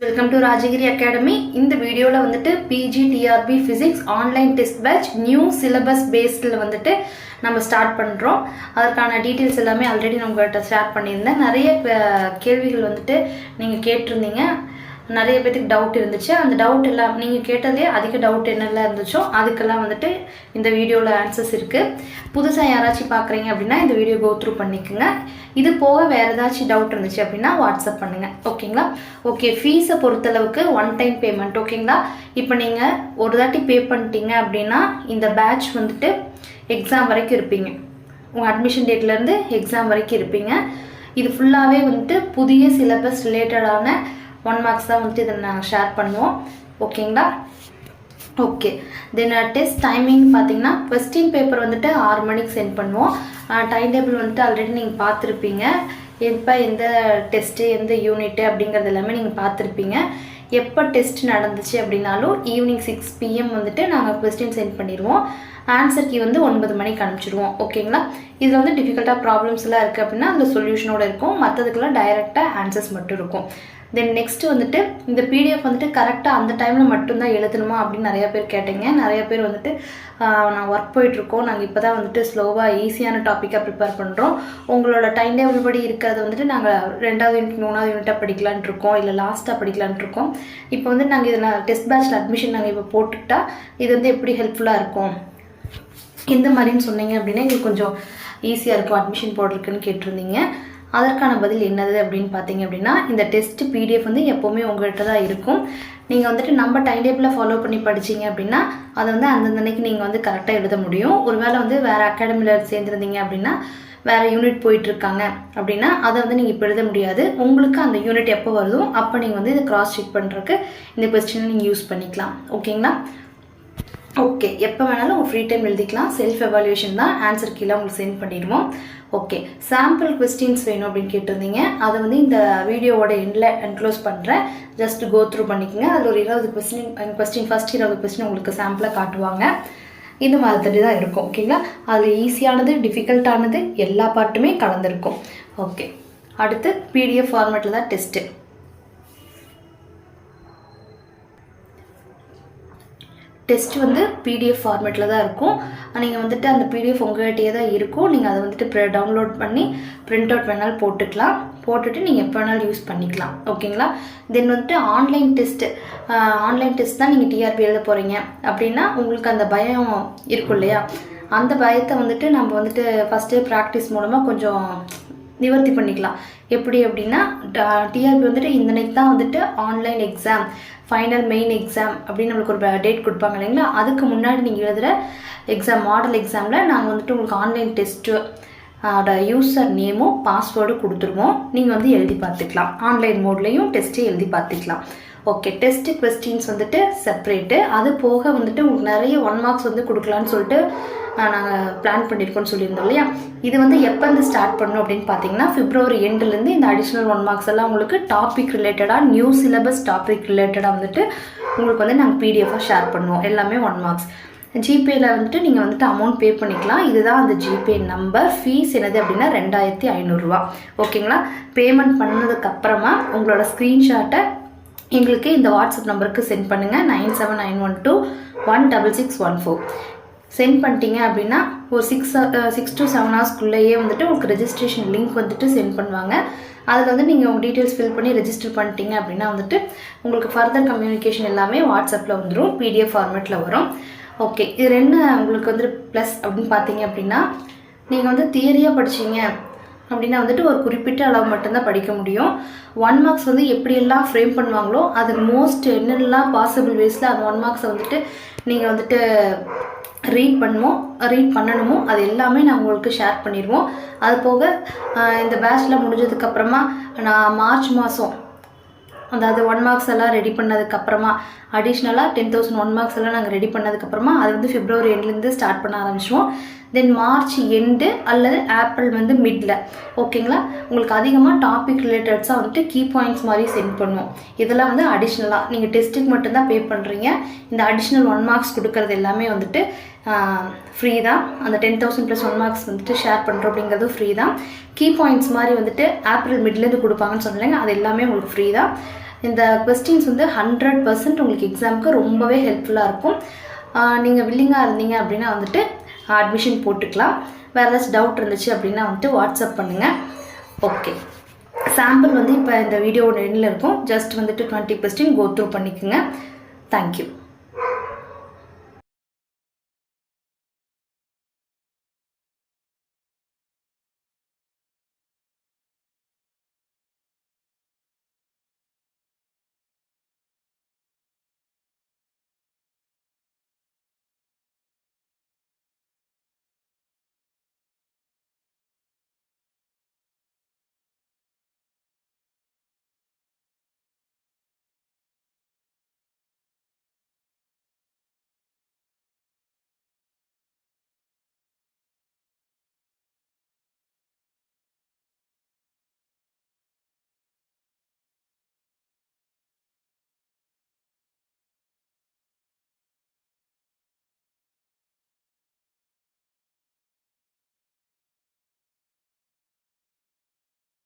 Welcome to Rajagiri academy. இந்த வீடியோவில் வந்துட்டு PG TRB physics online test batch new syllabus பேஸ்டில் வந்துட்டு நம்ம ஸ்டார்ட் பண்ணுறோம். அதற்கான டீட்டெயில்ஸ் எல்லாமே ஆல்ரெடி நான் உங்கள்கிட்ட ஷேர் பண்ணியிருந்தேன். நிறைய கேள்விகள் வந்துட்டு நீங்கள் கேட்டிருந்தீங்க. நிறைய பேருக்கு டவுட் இருந்துச்சு. அந்த டவுட் எல்லாம் நீங்கள் கேட்டதே அதிக டவுட் என்னெல்லாம் இருந்துச்சோ அதுக்கெல்லாம் வந்துட்டு இந்த வீடியோவில் ஆன்சர்ஸ் இருக்குது. புதுசாக யாராச்சும் பார்க்குறீங்க அப்படின்னா இந்த வீடியோ கோ த்ரூ பண்ணிக்கோங்க. இது போக வேறு ஏதாச்சும் டவுட் இருந்துச்சு அப்படின்னா வாட்ஸ்அப் பண்ணுங்கள். ஓகேங்களா? ஓகே, ஃபீஸை பொறுத்தளவுக்கு ஒன் டைம் பேமெண்ட். ஓகேங்களா? இப்போ நீங்கள் ஒரு தாட்டி பே பண்ணிட்டீங்க அப்படின்னா இந்த பேட்ச் வந்துட்டு எக்ஸாம் வரைக்கும் இருப்பீங்க. உங்கள் அட்மிஷன் டேட்லேருந்து எக்ஸாம் வரைக்கும் இருப்பீங்க. இது ஃபுல்லாகவே வந்துட்டு புதிய சிலபஸ் ரிலேட்டடான 1 மார்க்ஸ் தான் வந்துட்டு இதை நாங்கள் ஷேர் பண்ணுவோம். ஓகேங்களா? ஓகே, தென் டெஸ்ட் டைமிங் பார்த்தீங்கன்னா கொஸ்டின் பேப்பர் வந்துட்டு 6 மணிக்கு சென்ட் பண்ணுவோம். டைம் டேபிள் வந்துட்டு ஆல்ரெடி நீங்கள் பார்த்துருப்பீங்க. எப்போ எந்த டெஸ்ட்டு எந்த யூனிட்டு அப்படிங்கிறது எல்லாமே நீங்கள் பார்த்துருப்பீங்க. எப்போ டெஸ்ட் நடந்துச்சு அப்படின்னாலும் ஈவினிங் 6 PM வந்துட்டு நாங்கள் கொஸ்டின் சென்ட் பண்ணிடுவோம். ஆன்சர் கீ வந்து 9 மணிக்கு அனுப்பிச்சிடுவோம். ஓகேங்களா? இதில் வந்து டிஃபிகல்ட்டாக ப்ராப்ளம்ஸ்லாம் இருக்குது அப்படின்னா அந்த சொல்யூஷனோடு இருக்கும். மற்றதுக்கெல்லாம் டைரெக்டாக ஆன்சர்ஸ் மட்டும் இருக்கும். தென் நெக்ஸ்ட் வந்துட்டு இந்த பிடிஎஃப் வந்துட்டு கரெக்டாக அந்த டைமில் மட்டும்தான் எழுதணுமா அப்படின்னு நிறையா பேர் கேட்டீங்க. நிறைய பேர் வந்துட்டு நான் ஒர்க் போயிட்டுருக்கோம், நாங்கள் இப்போ தான் வந்துட்டு ஸ்லோவாக ஈஸியான டாப்பிக்காக ப்ரிப்பேர் பண்ணுறோம், உங்களோட டைம் டேபிள் படி இருக்கிறது வந்துட்டு நாங்கள் 2வது யூனிட் 3வது யூனிட்டாக படிக்கலான் இருக்கோம், இல்லை லாஸ்ட்டாக படிக்கலான் இருக்கோம். இப்போ வந்து நாங்கள் இதில் டெஸ்ட் பேட்சில் அட்மிஷன் நாங்கள் இப்போ போட்டுக்கிட்டால் இது வந்து எப்படி ஹெல்ப்ஃபுல்லாக இருக்கும் இந்த மாதிரின்னு சொன்னீங்க அப்படின்னா எங்களுக்கு கொஞ்சம் ஈஸியாக இருக்கும் அட்மிஷன் போடுறதுக்குன்னு கேட்டிருந்தீங்க. அதற்கான பதில் என்னது அப்படின்னு பார்த்தீங்க அப்படின்னா இந்த டெஸ்ட் பிடிஎஃப் வந்து எப்போவுமே உங்கள்கிட்ட தான் இருக்கும். நீங்கள் வந்துட்டு நம்ம டைம் டேபிளில் ஃபாலோ பண்ணி படிச்சிங்க அப்படின்னா அதை வந்து அந்தந்த அன்னைக்கு நீங்கள் வந்து கரெக்டாக எழுத முடியும். ஒருவேளை வந்து வேறு அகாடமியில் சேர்ந்துருந்தீங்க அப்படின்னா வேறு யூனிட் போயிட்டுருக்காங்க அப்படின்னா அதை வந்து நீங்கள் இப்போ எழுத முடியாது. உங்களுக்கு அந்த யூனிட் எப்போ வருதோ அப்போ நீங்கள் வந்து இதை கிராஸ் செக் பண்ணுறதுக்கு இந்த கொஸ்டினை நீங்கள் யூஸ் பண்ணிக்கலாம். ஓகேங்களா? ஓகே, எப்போ வேணாலும் உங்கள் ஃப்ரீ டைம் எழுதிக்கலாம். செல்ஃப் எவாலுவேஷன் தான், ஆன்சர் கீழே உங்களுக்கு சென்ட் பண்ணிடுவோம். ஓகே, சாம்பிள் கொஸ்டின்ஸ் வேணும் அப்படின்னு கேட்டிருந்தீங்க. அதை வந்து இந்த வீடியோவோட எண்டில் என்க்ளோஸ் பண்ணுறேன். ஜஸ்ட் கோ த்ரூ பண்ணிக்கோங்க. அதில் ஒரு 20 கொஸ்டின் ஃபஸ்ட் 20 கொஸ்டின் உங்களுக்கு சாம்பிளாக காட்டுவாங்க. இந்த மாதிரி தான் இருக்கும். ஓகேங்களா? அதில் ஈஸியானது டிஃபிகல்ட்டானது எல்லா பார்ட்டுமே கலந்துருக்கும். ஓகே, அடுத்து பிடிஎஃப் ஃபார்மேட்டில் தான் டெஸ்ட்டு. டெஸ்ட் வந்து பிடிஎஃப் ஃபார்மேட்டில் தான் இருக்கும். நீங்கள் வந்துட்டு அந்த பிடிஎஃப் உங்கள்கிட்டயே தான் இருக்கும். நீங்கள் அதை வந்துட்டு டவுன்லோட் பண்ணி பிரிண்ட் அவுட் வேணாலும் போட்டுக்கலாம். போட்டுட்டு நீங்கள் எப்போ வேணாலும் யூஸ் பண்ணிக்கலாம். ஓகேங்களா? தென் வந்துட்டு ஆன்லைன் டெஸ்ட் தான் நீங்கள் டிஆர்பி எழுத போகிறீங்க அப்படின்னா உங்களுக்கு அந்த பயம் இருக்கும் இல்லையா? அந்த பயத்தை வந்துட்டு நம்ம வந்துட்டு ஃபஸ்ட்டு ப்ராக்டிஸ் மூலமாக கொஞ்சம் நிவர்த்தி பண்ணிக்கலாம். எப்படி அப்படின்னா டிஆர்பி வந்துட்டு இந்த நைட் தான் வந்துட்டு online exam, final main exam அப்படின்னு நம்மளுக்கு ஒரு டேட் கொடுப்பாங்க இல்லைங்களா? அதுக்கு முன்னாடி நீங்கள் எழுதுகிற எக்ஸாம் மாடல் எக்ஸாமில் நாங்கள் வந்துட்டு உங்களுக்கு ஆன்லைன் டெஸ்ட்டு யூசர் நேமும் பாஸ்வேர்டும் கொடுத்துருவோம். நீங்கள் வந்து எழுதி பார்த்துக்கலாம். ஆன்லைன் மோட்லேயும் டெஸ்ட்டு எழுதி பார்த்துக்கலாம். ஓகே, டெஸ்ட்டு கொஸ்டின்ஸ் வந்துட்டு செப்பரேட்டு. அது போக வந்துட்டு உங்களுக்கு நிறைய 1 மார்க்ஸ் வந்து கொடுக்கலான்னு சொல்லிட்டு நாங்கள் பிளான் பண்ணியிருக்கோன்னு சொல்லியிருந்தோம் இல்லையா? இது வந்து எப்போ வந்து ஸ்டார்ட் பண்ணணும் அப்படின்னு பார்த்தீங்கன்னா February எண்ட்லேருந்து இந்த அடிஷ்னல் 1 மார்க்ஸ் எல்லாம் உங்களுக்கு டாபிக் ரிலேட்டடாக நியூ சிலபஸ் டாபிக் ரிலேட்டடாக வந்துட்டு உங்களுக்கு வந்து நாங்கள் பிடிஎஃபாக ஷேர் பண்ணுவோம். எல்லாமே 1 மார்க்ஸ். ஜிபேயில் வந்துட்டு நீங்கள் வந்துட்டு அமௌண்ட் பே பண்ணிக்கலாம். இதுதான் அந்த ஜிபே நம்பர். ஃபீஸ் என்னது அப்படின்னா 2500 ரூபா. ஓகேங்களா? பேமெண்ட் பண்ணதுக்கப்புறமா உங்களோட ஸ்க்ரீன்ஷாட்டை எங்களுக்கு இந்த வாட்ஸ்அப் நம்பருக்கு சென்ட் பண்ணுங்கள். 9791216614 சென்ட் பண்ணிட்டீங்க அப்படின்னா ஒரு 6 to 7 ஹவர்ஸ்க்குள்ளேயே வந்துட்டு உங்களுக்கு ரெஜிஸ்ட்ரேஷன் லிங்க் வந்துட்டு சென்ட் பண்ணுவாங்க. அதில் வந்து நீங்கள் உங்கள் டீட்டெயில்ஸ் ஃபில் பண்ணி ரெஜிஸ்டர் பண்ணிட்டீங்க அப்படின்னா வந்துட்டு உங்களுக்கு ஃபர்தர் கம்யூனிகேஷன் எல்லாமே வாட்ஸ்அப்பில் வந்துடும், பிடிஎஃப் ஃபார்மேட்டில் வரும். ஓகே, இது என்ன உங்களுக்கு வந்து ப்ளஸ் அப்படின்னு பார்த்தீங்க அப்படின்னா நீங்கள் வந்து தியரியாக படிச்சிங்க அப்படின்னா வந்துட்டு ஒரு குறிப்பிட்ட அளவு மட்டும்தான் படிக்க முடியும். 1 மார்க்ஸ் வந்து எப்படியெல்லாம் ஃப்ரேம் பண்ணுவாங்களோ அது மோஸ்ட் என்னெல்லாம் பாசிபிள் வேஸில் அந்த 1 மார்க்ஸை வந்துட்டு நீங்கள் வந்துட்டு ரீட் பண்ணணுமோ அது எல்லாமே நான் உங்களுக்கு ஷேர் பண்ணிடுவோம். அது போக இந்த பேட்சில் முடிஞ்சதுக்கப்புறமா நான் மார்ச் மாதம் அதாவது 1 மார்க்ஸ் எல்லாம் ரெடி பண்ணதுக்கப்புறமா அடிஷ்னலாக 10,000 1 மார்க்ஸ் எல்லாம் நாங்கள் ரெடி பண்ணதுக்கப்புறமா அது வந்து February எண்ட்லேருந்து ஸ்டார்ட் பண்ண ஆரம்பிச்சிடுவோம். தென் மார்ச் எண்டு அல்லது ஏப்ரல் வந்து மிடில். ஓகேங்களா? உங்களுக்கு அதிகமாக டாபிக் ரிலேட்டட்ஸாக வந்துட்டு கீ பாயிண்ட்ஸ் மாதிரி சென்ட் பண்ணுவோம். இதெல்லாம் வந்து அடிஷ்னலாக நீங்கள் டெஸ்ட்டுக்கு மட்டும்தான் பே பண்ணுறீங்க. இந்த அடிஷ்னல் 1 மார்க்ஸ் கொடுக்கறது எல்லாமே வந்துட்டு ஃப்ரீ தான். அந்த 10,000 + 1 மார்க்ஸ் வந்துட்டு ஷேர் பண்ணுறோம் அப்படிங்கிறது ஃப்ரீ தான். கீ பாயிண்ட்ஸ் மாதிரி வந்துட்டு ஏப்ரல் மிட்லேருந்து கொடுப்பாங்கன்னு சொன்னாங்க, அது எல்லாமே உங்களுக்கு ஃப்ரீ தான். இந்த கொஸ்டின்ஸ் வந்து 100% உங்களுக்கு எக்ஸாமுக்கு ரொம்பவே ஹெல்ப்ஃபுல்லாக இருக்கும். நீங்கள் வில்லிங்காக இருந்தீங்க அப்படின்னா வந்துட்டு அட்மிஷன் போட்டுக்கலாம். வேறு ஏதாச்சும் டவுட் இருந்துச்சு அப்படின்னா வந்துட்டு வாட்ஸ்அப் பண்ணுங்கள். ஓகே, சாம்பிள் வந்து இப்போ இந்த வீடியோட எண்டில் இருக்கும். ஜஸ்ட் வந்துட்டு 20 கொஸ்டின் கோ த்ரூ பண்ணிக்கோங்க. தேங்க்யூ.